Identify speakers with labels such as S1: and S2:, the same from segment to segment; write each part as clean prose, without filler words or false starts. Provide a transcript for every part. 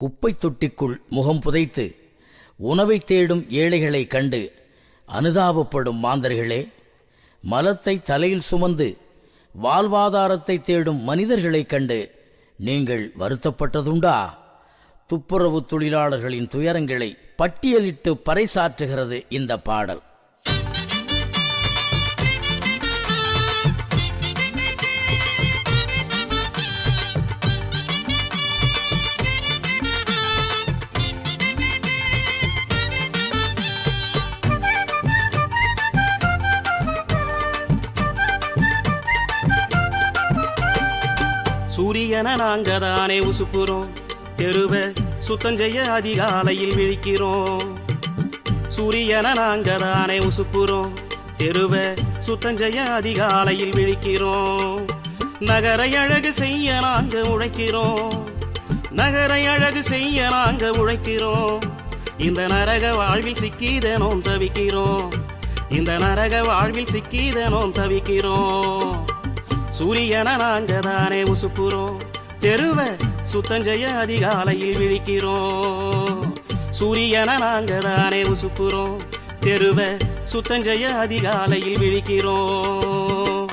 S1: குப்பை தொட்டிக்குள் முகம் புதைத்து உணவை தேடும் ஏழைகளை கண்டு அனுதாபப்படும் மாந்தர்களே, மலத்தை தலையில் சுமந்து வாழ்வாதாரத்தை தேடும் மனிதர்களை கண்டு நீங்கள் வருத்தப்பட்டதுண்டா? துப்புரவு தொழிலாளர்களின் துயரங்களை பட்டியலிட்டு பறைசாற்றுகிறது இந்த பாடல்.
S2: சூரியன நாங்க தானே உசுப்புறோம், தெருவை சுத்தம் செய்ய அதிகாலையில் விழிக்கிறோம். சூரியன நாங்க தானே உசுப்புறோம், தெருவை சுத்தம் செய்ய அதிகாலையில் விழிக்கிறோம். நகரை அழகு செய்ய நாங்க உழைக்கிறோம், நகரை அழகு செய்ய நாங்க உழைக்கிறோம். இந்த நரக வாழ்வில் சிக்கிதனோம் தவிக்கிறோம், இந்த நரக வாழ்வில் சிக்கிதனோம் தவிக்கிறோம். சூரியன நாங்க தானே உசுப்புறோம், தெருவை சுத்தம் செய்ய அதிகாலையில் விழிக்கிறோம். சூரியன நாங்க தானே உசுப்புறோம், தெருவை சுத்தம் செய்ய அதிகாலையில் விழிக்கிறோம்.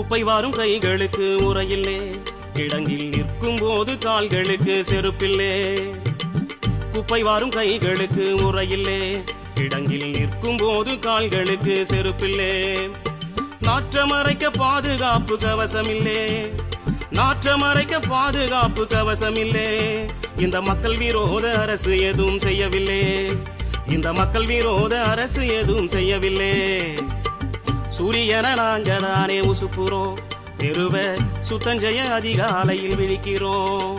S2: குப்பை வாரும் கைகளுக்கு உரையில்லே, கிடங்கில் நிற்கும் போது கால்களுக்கு செருப்பில்லே. குப்பை வாரும் கைகளுக்கு உரையில்லே, கிடங்கில் நிற்கும் போது கால்களுக்கு செருப்பில்லே. நாற்றமறைக்க பாதுகாப்பு கவசமில்லே, நாற்றமறைக்க பாதுகாப்பு கவசமில்லே. இந்த மக்கள் விரோத அரசு எதுவும் செய்யவில்லை, இந்த மக்கள் விரோத அரசு எதுவும் செய்யவில்லை. சூரியன நாங்க தானே உசுப்புறோம், தெருவை சுத்தம் செய்ய அதிகாலையில் விழிக்கிறோம்.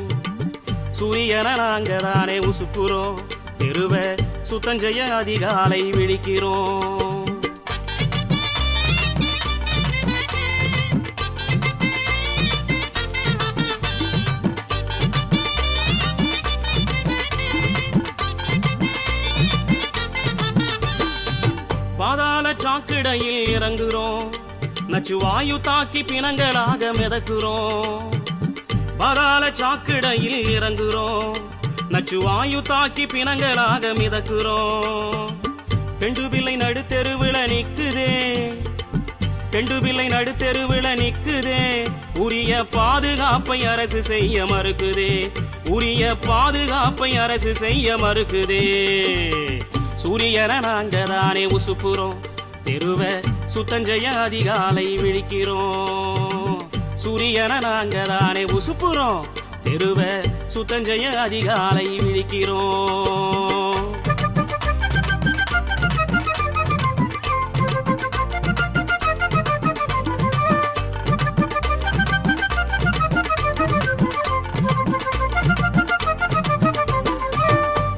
S2: சூரியன நாங்க தானே உசுப்புறோம், தெருவை சுத்தம் செய்ய அதிகாலை விழிக்கிறோம். பாதாள சாக்கடையில் இறங்குறோம், நச்சு வாயு தாக்கி பிணங்களாக மிதக்குறோம். பாதாள சாக்கடையில் இறங்குறோம், நச்சு வாயு தாக்கி பிணங்களாக மிதக்குறோம். பெண்டு பிள்ளை நடுத்தெருவில நிக்குதே, பெண்டு பிள்ளை நடுத்தெருவில நிக்குதே. உரிய பாதுகாப்பை அரசு செய்ய மறுக்குதே, உரிய பாதுகாப்பை அரசு செய்ய மறுக்குதே. சூரியன நாங்க தானே உசுப்புறோம், தெருவை சுத்தம் செய்ய அதிகாலை விழிக்கிறோம். சூரியன நாங்க தானே உசுப்புறோம், தெருவை சுத்தம் செய்ய அதிகாலை விழிக்கிறோம்.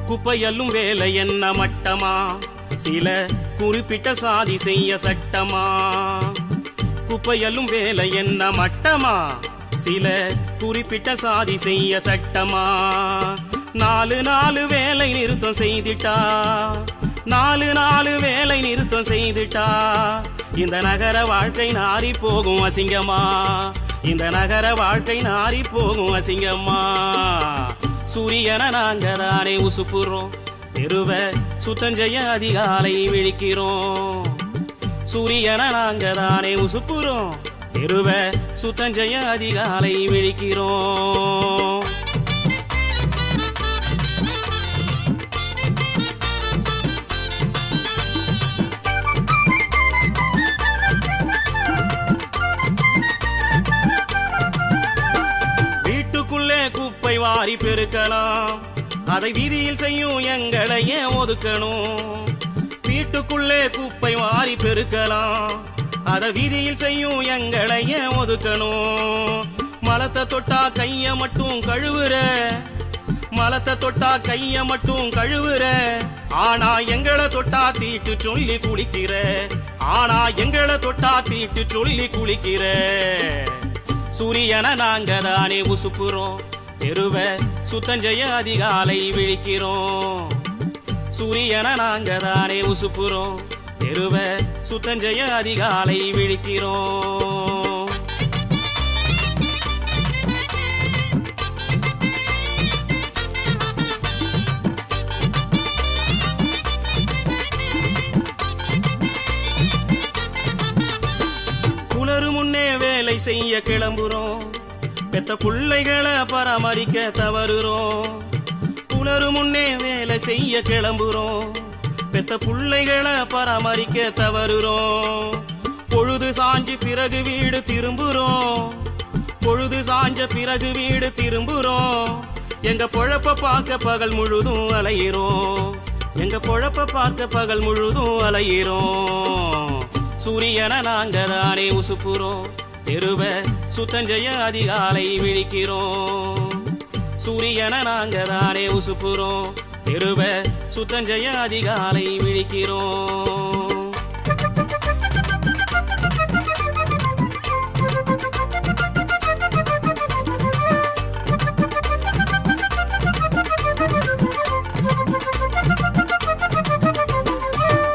S2: குப்பையல்லும் வேலை என்ன மட்டமா, சில குறிப்பிட்ட சாதி செய்ய சட்டமா. குப்பையல்லும் வேலை என்ன மட்டமா, சில குறிப்பிட்ட சாதி செய்ய சட்டமா. 4 வேலை நிறுத்தம் செய்திட்டா, 4 வேலை நிறுத்தம் செய்திட்டா. இந்த நகர வாழ்க்கை நாரி போகும் அசிங்கமா, இந்த நகர வாழ்க்கை நாரி போகும் அசிங்கமா. சூரியன நாங்க தானே உசுப்புறோம், தெருவை சுத்தம் செய்ய அதிகாலை விழிக்கிறோம். சூரியன நாங்க தானே உசுப்புறோம், தெருவை சுத்தம் செய்ய அதிகாலை விழிக்கிறோம். வீட்டுக்குள்ளே குப்பை வாரி பெருக்கலாம், அதை வீதியில் செய்யும் எங்களையே ஒதுக்கணும். வீட்டுக்குள்ளே குப்பை வாரி பெருக்கலாம், அதை வீதியில் செய்யும் எங்களையே ஒதுக்கணும். மலத்தை தொட்டா கைய மட்டும் கழுவுற, மலத்தை தொட்டா கைய மட்டும் கழுவுற. ஆனா எங்களை தொட்டா தீட்டு சொல்லி குளிக்கிற, ஆனா எங்களை தொட்டா தீட்டு சொல்லி குளிக்கிற. சூரியன நாங்க தானே உசுப்புறோம், தெருவ சுத்தஞ்செய்ய அதிகாலை விழிக்கிறோம். சூரியனை நாங்க தானே உசுப்புறோம். தெருவ சுத்தஞ்செய்ய அதிகாலை விழிக்கிறோம். புலரு முன்னே வேலை செய்ய கிளம்புறோம். பெத்த புள்ளைகளை பராமரிக்க தவறுறோம். புலரு முன்னே வேலை செய்ய கிளம்புறோம். பெத்த புள்ளைகளை பராமரிக்க தவறுறோம். பொழுது சாஞ்சு பிறகு வீடு திரும்புறோம். பொழுது சாஞ்ச பிறகு வீடு திரும்புறோம். எங்க பொழப்ப பார்க்க பகல் முழுதும் அலையிறோம். எங்க பொழப்ப பார்க்க பகல் முழுதும் அலையிறோம். சூரியனை நாங்க தானே உசுப்புறோம். தெருவ சுத்தஞ்செய்ய அதிகாலை விழிக்கிறோம். சூரியனை நாங்க தானே உசுப்புறோம். தெருவ சுத்தஞ்செய்ய அதிகாலை விழிக்கிறோம்.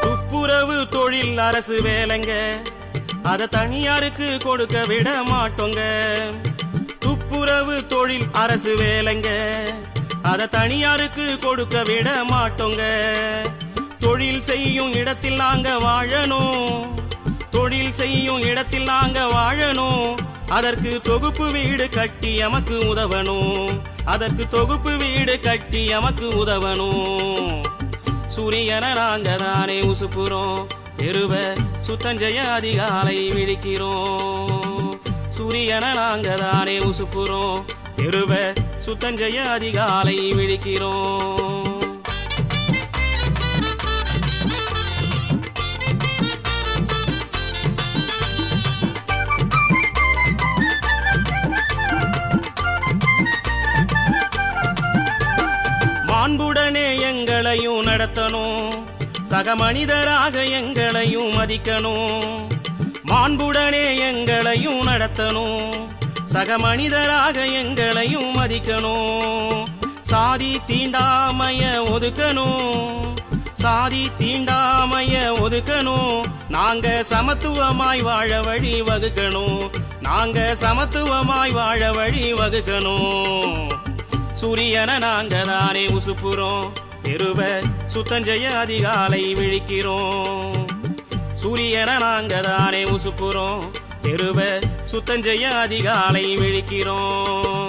S2: துப்புரவு தொழில் அரசு வேலைங்க, அத தனியாருக்கு கொடுக்க விட மாட்டோங்க. துப்புரவு தொழில் அரசு வேலைங்க, அத தனியாருக்கு கொடுக்க விட மாட்டோங்க. தொழில் செய்யும் இடத்தில் நாங்க வாழணும். தொழில் செய்யும் இடத்தில் நாங்க வாழணும். அதற்கு தொகுப்பு வீடு கட்டி எமக்கு உதவணும். அதற்கு தொகுப்பு வீடு கட்டி எமக்கு உதவணும். சூரியனை நாங்க தானே உசுப்புறோம். தெருவ சுத்தஞ்செய்ய அதிகாலை விழிக்கிறோம். சூரியனை நாங்க தானே உசுப்புறோம். தெருவ சுத்தஞ்செய்ய அதிகாலை விழிக்கிறோம். மாண்புடனே எங்களையும் நடத்தணும். சக மனிதராக எங்களையும் மதிக்கணும். மாண்புடனே எங்களையும் நடத்தணும். சக மனிதராக எங்களையும் மதிக்கணும். சாதி தீண்டாமைய ஒதுக்கணும். சாதி தீண்டாமைய ஒதுக்கணும். நாங்க சமத்துவமாய் வாழ வழி வகுக்கணும். நாங்க சமத்துவமாய் வாழ வழி வகுக்கணும். சூரியனை நாங்க தானே உசுப்புறோம். தெருவ சுத்தஞ்செய்ய அதிகாலை விழிக்கிறோம். சூரியனை நாங்க தானே உசுப்புறோம். தெருவ சுத்தஞ்செய்ய அதிகாலை விழிக்கிறோம்.